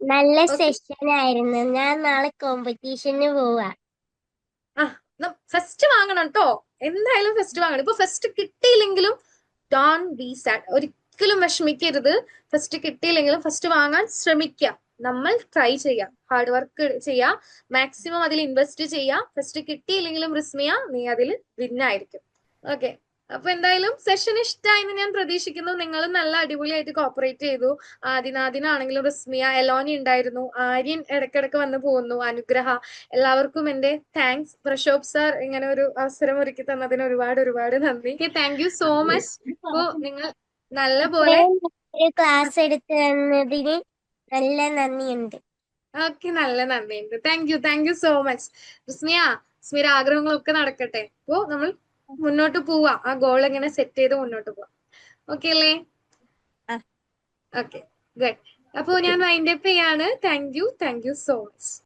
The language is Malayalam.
നല്ല ഓക്കെ. സെഷൻ ആയിരുന്നു. ഞാൻ നാളെ കോമ്പറ്റീഷന് പോവാ. ആ, ഫസ്റ്റ് വാങ്ങണം കേട്ടോ. എന്തായാലും ഫസ്റ്റ് വാങ്ങണം. ഇപ്പൊ ഫസ്റ്റ് കിട്ടിയില്ലെങ്കിലും ഡോൺ ബി സാഡ്. ഒരിക്കലും വിഷമിക്കരുത്. ഫസ്റ്റ് കിട്ടിയില്ലെങ്കിലും ഫസ്റ്റ് വാങ്ങാൻ ശ്രമിക്കാം. നമ്മൾ ട്രൈ ചെയ്യാം, ഹാർഡ് വർക്ക് ചെയ്യാം, മാക്സിമം അതിൽ ഇൻവെസ്റ്റ് ചെയ്യാം. ഫസ്റ്റ് കിട്ടിയില്ലെങ്കിലും റിസ്മിയ, നീ അതിൽ വിന്നായിരിക്കും. ഓക്കെ. അപ്പൊ എന്തായാലും സെഷൻ ഇഷ്ടമായെന്ന് ഞാൻ പ്രതീക്ഷിക്കുന്നു. നിങ്ങളും നല്ല അടിപൊളിയായിട്ട് കോപ്പറേറ്റ് ചെയ്തു. ആദിനാദിനാണെങ്കിലും റിസ്മിയ, എലോനി ഉണ്ടായിരുന്നു, ആര്യൻ ഇടയ്ക്കിടയ്ക്ക് വന്ന് പോകുന്നു, അനുഗ്രഹ, എല്ലാവർക്കും എന്റെ താങ്ക്സ്. പ്രശോഭ് സാർ ഇങ്ങനെ ഒരു അവസരം ഒരുക്കി തന്നതിന് ഒരുപാട് ഒരുപാട് നന്ദി. Thank you so much. അപ്പോ നിങ്ങൾ നല്ല പോലെ. ഇത്രയും ഒരു ക്ലാസ് എടുത്ത് തന്നതിന് നല്ല നന്ദിയുണ്ട്. ഓക്കെ, നല്ല നന്ദിയുണ്ട്. Thank you so much. Rismiya, റിസ്മിയുടെ ആഗ്രഹങ്ങളൊക്കെ നടക്കട്ടെ. അപ്പോ നമ്മൾ മുന്നോട്ട് പോവാ, ആ ഗോൾ എങ്ങനെ സെറ്റ് ചെയ്ത് മുന്നോട്ട് പോവാം. ഓക്കെ അല്ലേ? ആ, ഓക്കെ, ഗുഡ്. അപ്പോ ഞാൻ വൈൻഡ് അപ്പ് ചെയ്യാണ്. Thank you so much.